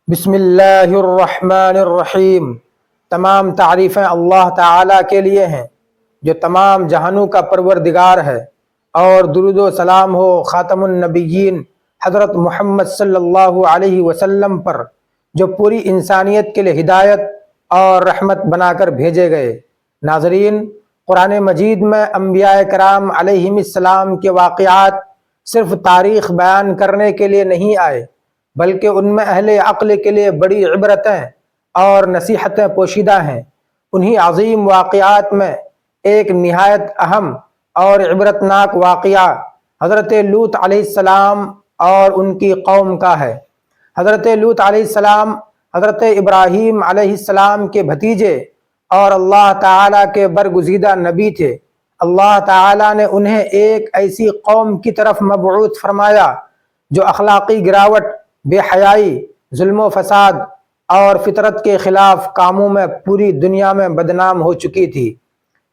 بسم اللہ الرحمن الرحیم۔ تمام تعریفیں اللہ تعالیٰ کے لیے ہیں جو تمام جہانوں کا پروردگار ہے، اور درود و سلام ہو خاتم النبیین حضرت محمد صلی اللہ علیہ وسلم پر، جو پوری انسانیت کے لیے ہدایت اور رحمت بنا کر بھیجے گئے۔ ناظرین، قرآن مجید میں انبیاء کرام علیہم السلام کے واقعات صرف تاریخ بیان کرنے کے لیے نہیں آئے، بلکہ ان میں اہل عقل کے لیے بڑی عبرتیں اور نصیحتیں پوشیدہ ہیں۔ انہی عظیم واقعات میں ایک نہایت اہم اور عبرتناک واقعہ حضرت لوط علیہ السلام اور ان کی قوم کا ہے۔ حضرت لوط علیہ السلام حضرت ابراہیم علیہ السلام کے بھتیجے اور اللہ تعالیٰ کے برگزیدہ نبی تھے۔ اللہ تعالیٰ نے انہیں ایک ایسی قوم کی طرف مبعوث فرمایا جو اخلاقی گراوٹ، بے حیائی، ظلم و فساد اور فطرت کے خلاف کاموں میں پوری دنیا میں بدنام ہو چکی تھی۔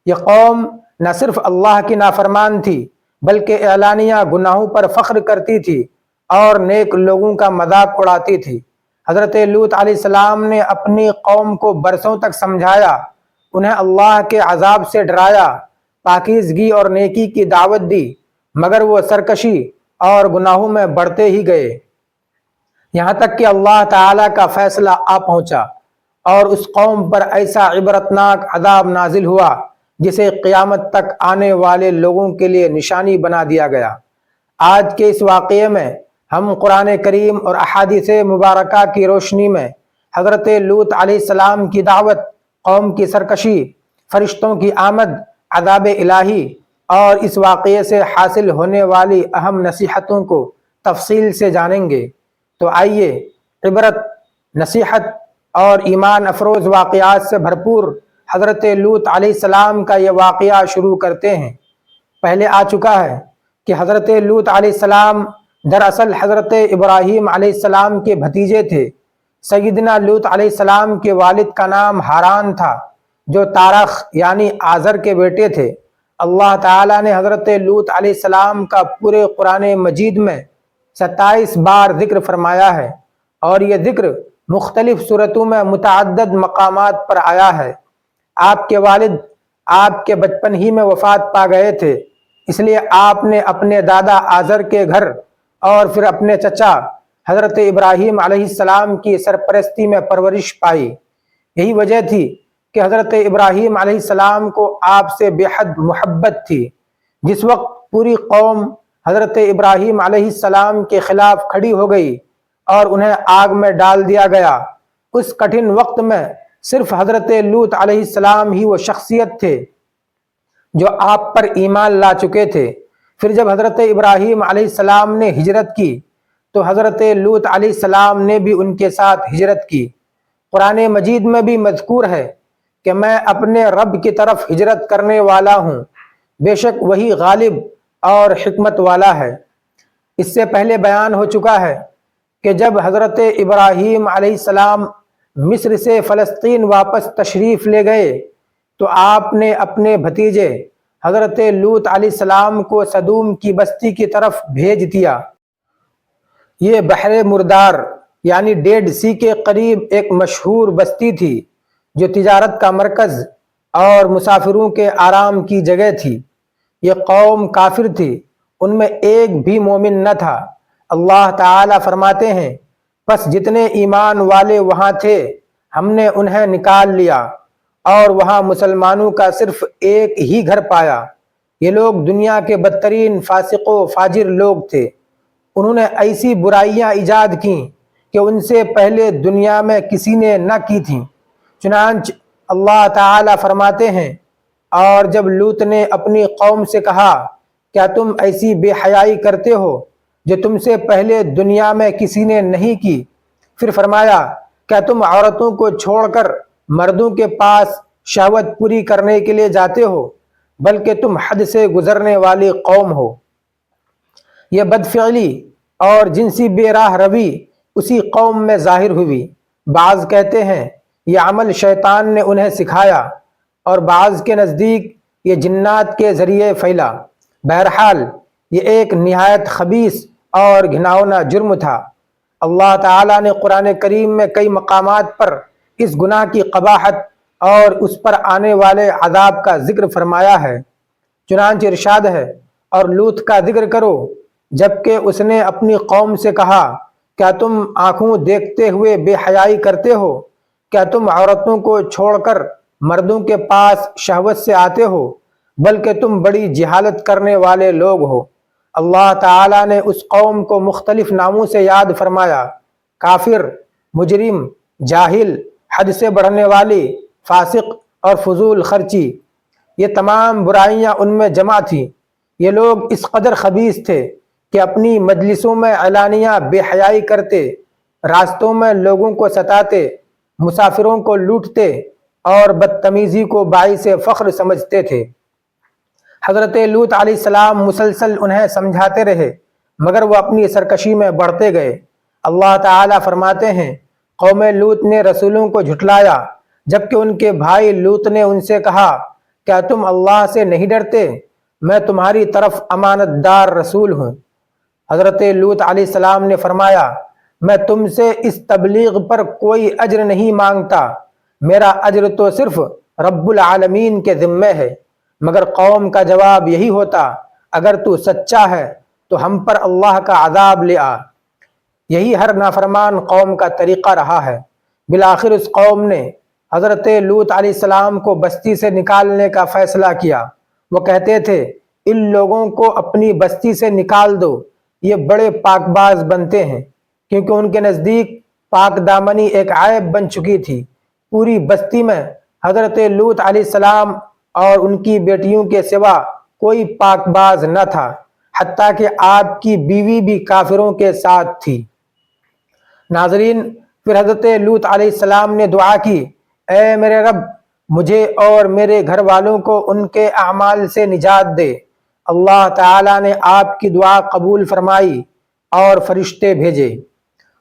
یہ قوم نہ صرف اللہ کی نافرمان تھی، بلکہ اعلانیہ گناہوں پر فخر کرتی تھی اور نیک لوگوں کا مذاق اڑاتی تھی۔ حضرت لوط علیہ السلام نے اپنی قوم کو برسوں تک سمجھایا، انہیں اللہ کے عذاب سے ڈرایا، پاکیزگی اور نیکی کی دعوت دی، مگر وہ سرکشی اور گناہوں میں بڑھتے ہی گئے، یہاں تک کہ اللہ تعالیٰ کا فیصلہ آ پہنچا اور اس قوم پر ایسا عبرتناک عذاب نازل ہوا جسے قیامت تک آنے والے لوگوں کے لیے نشانی بنا دیا گیا۔ آج کے اس واقعے میں ہم قرآن کریم اور احادیث مبارکہ کی روشنی میں حضرت لوط علیہ السلام کی دعوت، قوم کی سرکشی، فرشتوں کی آمد، عذاب الہی اور اس واقعے سے حاصل ہونے والی اہم نصیحتوں کو تفصیل سے جانیں گے۔ تو آئیے عبرت، نصیحت اور ایمان افروز واقعات سے بھرپور حضرت لوط علیہ السلام کا یہ واقعہ شروع کرتے ہیں۔ پہلے آ چکا ہے کہ حضرت لوط علیہ السلام دراصل حضرت ابراہیم علیہ السلام کے بھتیجے تھے۔ سیدنا لوط علیہ السلام کے والد کا نام ہاران تھا، جو تارخ یعنی آزر کے بیٹے تھے۔ اللہ تعالیٰ نے حضرت لوط علیہ السلام کا پورے قرآن مجید میں 27 بار ذکر فرمایا ہے، اور یہ ذکر مختلف صورتوں میں متعدد مقامات پر آیا ہے۔ آپ کے والد آپ کے بچپن ہی میں وفات پا گئے تھے، اس لیے آپ نے اپنے دادا آزر کے گھر اور پھر اپنے چچا حضرت ابراہیم علیہ السلام کی سرپرستی میں پرورش پائی۔ یہی وجہ تھی کہ حضرت ابراہیم علیہ السلام کو آپ سے بے حد محبت تھی۔ جس وقت پوری قوم حضرت ابراہیم علیہ السلام کے خلاف کھڑی ہو گئی اور انہیں آگ میں ڈال دیا گیا، اس کٹھن وقت میں صرف حضرت لوط علیہ السلام ہی وہ شخصیت تھے جو آپ پر ایمان لا چکے تھے۔ پھر جب حضرت ابراہیم علیہ السلام نے ہجرت کی تو حضرت لوط علیہ السلام نے بھی ان کے ساتھ ہجرت کی۔ قرآن مجید میں بھی مذکور ہے کہ میں اپنے رب کی طرف ہجرت کرنے والا ہوں، بے شک وہی غالب اور حکمت والا ہے۔ اس سے پہلے بیان ہو چکا ہے کہ جب حضرت ابراہیم علیہ السلام مصر سے فلسطین واپس تشریف لے گئے تو آپ نے اپنے بھتیجے حضرت لوط علیہ السلام کو سدوم کی بستی کی طرف بھیج دیا۔ یہ بحر مردار یعنی ڈیڈ سی کے قریب ایک مشہور بستی تھی، جو تجارت کا مرکز اور مسافروں کے آرام کی جگہ تھی۔ یہ قوم کافر تھی، ان میں ایک بھی مومن نہ تھا۔ اللہ تعالیٰ فرماتے ہیں، پس جتنے ایمان والے وہاں تھے ہم نے انہیں نکال لیا اور وہاں مسلمانوں کا صرف ایک ہی گھر پایا۔ یہ لوگ دنیا کے بدترین فاسق و فاجر لوگ تھے۔ انہوں نے ایسی برائیاں ایجاد کیں کہ ان سے پہلے دنیا میں کسی نے نہ کی تھیں۔ چنانچہ اللہ تعالیٰ فرماتے ہیں، اور جب لوط نے اپنی قوم سے کہا، کیا تم ایسی بے حیائی کرتے ہو جو تم سے پہلے دنیا میں کسی نے نہیں کی؟ پھر فرمایا، کیا تم عورتوں کو چھوڑ کر مردوں کے پاس شہوت پوری کرنے کے لیے جاتے ہو؟ بلکہ تم حد سے گزرنے والی قوم ہو۔ یہ بدفعلی اور جنسی بے راہ روی اسی قوم میں ظاہر ہوئی۔ بعض کہتے ہیں یہ عمل شیطان نے انہیں سکھایا، اور بعض کے نزدیک یہ جنات کے ذریعے پھیلا۔ بہرحال یہ ایک نہایت خبیث اور گھناؤنا جرم تھا۔ اللہ تعالیٰ نے قرآن کریم میں کئی مقامات پر اس گناہ کی قباحت اور اس پر آنے والے عذاب کا ذکر فرمایا ہے۔ چنانچہ ارشاد ہے، اور لوط کا ذکر کرو جبکہ اس نے اپنی قوم سے کہا، کیا تم آنکھوں دیکھتے ہوئے بے حیائی کرتے ہو؟ کیا تم عورتوں کو چھوڑ کر مردوں کے پاس شہوت سے آتے ہو؟ بلکہ تم بڑی جہالت کرنے والے لوگ ہو۔ اللہ تعالیٰ نے اس قوم کو مختلف ناموں سے یاد فرمایا: کافر، مجرم، جاہل، حد سے بڑھنے والی، فاسق اور فضول خرچی۔ یہ تمام برائیاں ان میں جمع تھیں۔ یہ لوگ اس قدر خبیث تھے کہ اپنی مجلسوں میں اعلانیہ بے حیائی کرتے، راستوں میں لوگوں کو ستاتے، مسافروں کو لوٹتے اور بدتمیزی کو باعث فخر سمجھتے تھے۔ حضرت لوط علیہ السلام مسلسل انہیں سمجھاتے رہے، مگر وہ اپنی سرکشی میں بڑھتے گئے۔ اللہ تعالیٰ فرماتے ہیں، قوم لوط نے رسولوں کو جھٹلایا، جبکہ ان کے بھائی لوط نے ان سے کہا، کیا تم اللہ سے نہیں ڈرتے؟ میں تمہاری طرف امانت دار رسول ہوں۔ حضرت لوط علیہ السلام نے فرمایا، میں تم سے اس تبلیغ پر کوئی اجر نہیں مانگتا، میرا اجر تو صرف رب العالمین کے ذمے ہے۔ مگر قوم کا جواب یہی ہوتا، اگر تو سچا ہے تو ہم پر اللہ کا عذاب لے آ۔ یہی ہر نافرمان قوم کا طریقہ رہا ہے۔ بالآخر اس قوم نے حضرت لوط علیہ السلام کو بستی سے نکالنے کا فیصلہ کیا۔ وہ کہتے تھے، ان لوگوں کو اپنی بستی سے نکال دو، یہ بڑے پاک باز بنتے ہیں، کیونکہ ان کے نزدیک پاک دامنی ایک عیب بن چکی تھی۔ پوری بستی میں حضرت لوط علیہ السلام اور ان کی بیٹیوں کے سوا کوئی پاک باز نہ تھا، حتیٰ کہ آپ کی بیوی بھی کافروں کے ساتھ تھی۔ ناظرین، پھر حضرت لوط علیہ السلام نے دعا کی، اے میرے رب، مجھے اور میرے گھر والوں کو ان کے اعمال سے نجات دے۔ اللہ تعالیٰ نے آپ کی دعا قبول فرمائی اور فرشتے بھیجے۔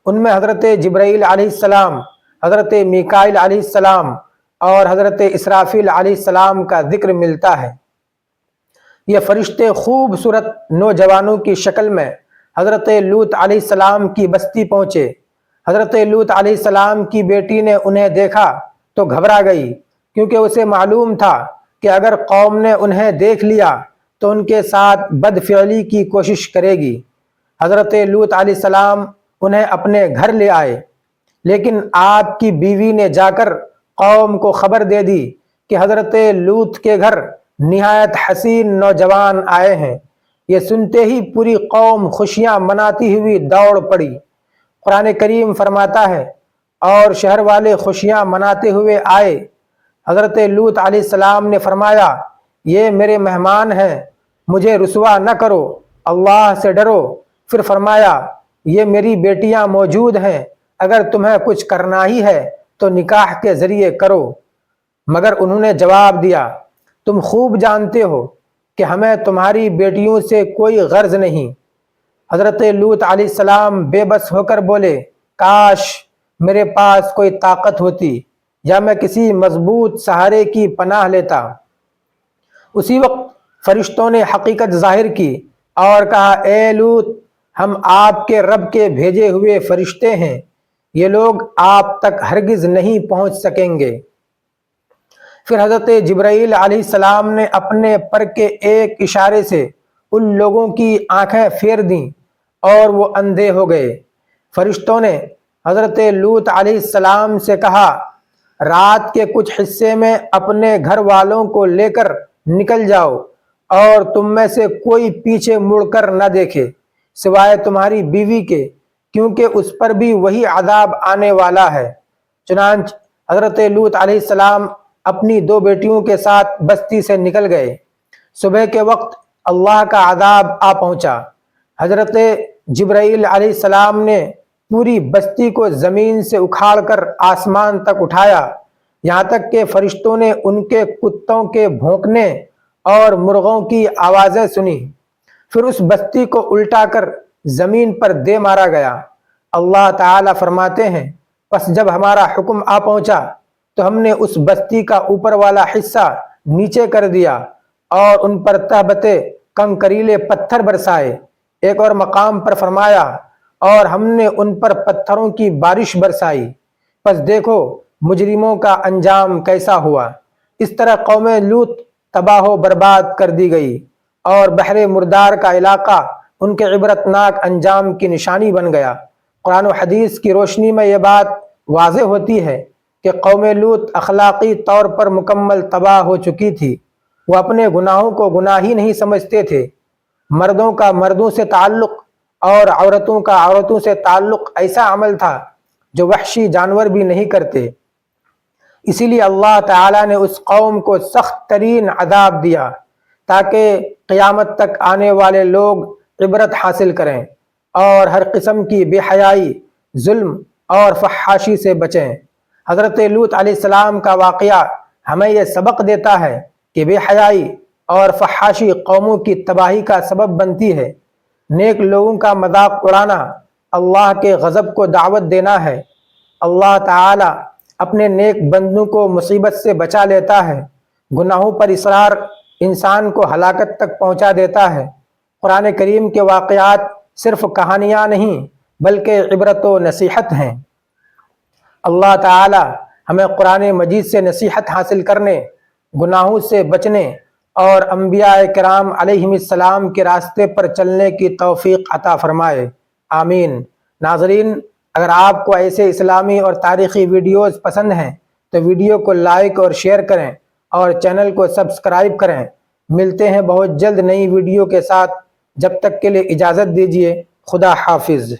ان میں حضرت جبرائیل علیہ السلام، حضرت میکائیل علیہ السلام اور حضرت اسرافیل علیہ السلام کا ذکر ملتا ہے۔ یہ فرشتے خوبصورت نوجوانوں کی شکل میں حضرت لوط علیہ السلام کی بستی پہنچے۔ حضرت لوط علیہ السلام کی بیٹی نے انہیں دیکھا تو گھبرا گئی، کیونکہ اسے معلوم تھا کہ اگر قوم نے انہیں دیکھ لیا تو ان کے ساتھ بدفعلی کی کوشش کرے گی۔ حضرت لوط علیہ السلام انہیں اپنے گھر لے آئے، لیکن آپ کی بیوی نے جا کر قوم کو خبر دے دی کہ حضرت لوط کے گھر نہایت حسین نوجوان آئے ہیں۔ یہ سنتے ہی پوری قوم خوشیاں مناتی ہوئی دوڑ پڑی۔ قرآن کریم فرماتا ہے، اور شہر والے خوشیاں مناتے ہوئے آئے۔ حضرت لوط علیہ السلام نے فرمایا، یہ میرے مہمان ہیں، مجھے رسوا نہ کرو، اللہ سے ڈرو۔ پھر فرمایا، یہ میری بیٹیاں موجود ہیں، اگر تمہیں کچھ کرنا ہی ہے تو نکاح کے ذریعے کرو۔ مگر انہوں نے جواب دیا، تم خوب جانتے ہو کہ ہمیں تمہاری بیٹیوں سے کوئی غرض نہیں۔ حضرت لوط علیہ السلام بے بس ہو کر بولے، کاش میرے پاس کوئی طاقت ہوتی یا میں کسی مضبوط سہارے کی پناہ لیتا۔ اسی وقت فرشتوں نے حقیقت ظاہر کی اور کہا، اے لوط، ہم آپ کے رب کے بھیجے ہوئے فرشتے ہیں، یہ لوگ آپ تک ہرگز نہیں پہنچ سکیں گے۔ پھر حضرت جبرائیل علیہ السلام نے اپنے پر کے ایک اشارے سے ان لوگوں کی آنکھیں پھیر دیں اور وہ اندھے ہو گئے۔ فرشتوں نے حضرت لوط علیہ السلام سے کہا، رات کے کچھ حصے میں اپنے گھر والوں کو لے کر نکل جاؤ اور تم میں سے کوئی پیچھے مڑ کر نہ دیکھے سوائے تمہاری بیوی کے، کیونکہ اس پر بھی وہی عذاب آنے والا ہے۔ چنانچہ حضرت لوط علیہ السلام اپنی دو بیٹیوں کے ساتھ بستی سے نکل گئے۔ صبح کے وقت اللہ کا عذاب آ پہنچا۔ حضرت جبرائیل علیہ السلام نے پوری بستی کو زمین سے اکھاڑ کر آسمان تک اٹھایا، یہاں تک کہ فرشتوں نے ان کے کتوں کے بھونکنے اور مرغوں کی آوازیں سنی۔ پھر اس بستی کو الٹا کر زمین پر دے مارا گیا۔ اللہ تعالیٰ فرماتے ہیں، پس جب ہمارا حکم آ پہنچا تو ہم نے اس بستی کا اوپر والا حصہ نیچے کر دیا اور ان پر تہبتے کنکریلے پتھر برسائے۔ ایک اور مقام پر فرمایا، اور ہم نے ان پر پتھروں کی بارش برسائی، پس دیکھو مجرموں کا انجام کیسا ہوا۔ اس طرح قوم لوط تباہ و برباد کر دی گئی اور بحر مردار کا علاقہ ان کے عبرتناک انجام کی نشانی بن گیا۔ قرآن و حدیث کی روشنی میں یہ بات واضح ہوتی ہے کہ قوم لوط اخلاقی طور پر مکمل تباہ ہو چکی تھی۔ وہ اپنے گناہوں کو گناہ ہی نہیں سمجھتے تھے۔ مردوں کا مردوں سے تعلق اور عورتوں کا عورتوں سے تعلق ایسا عمل تھا جو وحشی جانور بھی نہیں کرتے۔ اسی لیے اللہ تعالیٰ نے اس قوم کو سخت ترین عذاب دیا تاکہ قیامت تک آنے والے لوگ عبرت حاصل کریں اور ہر قسم کی بے حیائی، ظلم اور فحاشی سے بچیں۔ حضرت لوط علیہ السلام کا واقعہ ہمیں یہ سبق دیتا ہے کہ بے حیائی اور فحاشی قوموں کی تباہی کا سبب بنتی ہے۔ نیک لوگوں کا مذاق اڑانا اللہ کے غضب کو دعوت دینا ہے۔ اللہ تعالی اپنے نیک بندوں کو مصیبت سے بچا لیتا ہے۔ گناہوں پر اصرار انسان کو ہلاکت تک پہنچا دیتا ہے۔ قرآن کریم کے واقعات صرف کہانیاں نہیں بلکہ عبرت و نصیحت ہیں۔ اللہ تعالی ہمیں قرآن مجید سے نصیحت حاصل کرنے، گناہوں سے بچنے اور انبیاء کرام علیہم السلام کے راستے پر چلنے کی توفیق عطا فرمائے، آمین۔ ناظرین، اگر آپ کو ایسے اسلامی اور تاریخی ویڈیوز پسند ہیں تو ویڈیو کو لائک اور شیئر کریں اور چینل کو سبسکرائب کریں۔ ملتے ہیں بہت جلد نئی ویڈیو کے ساتھ، جب تک کے لیے اجازت دیجیے، خدا حافظ۔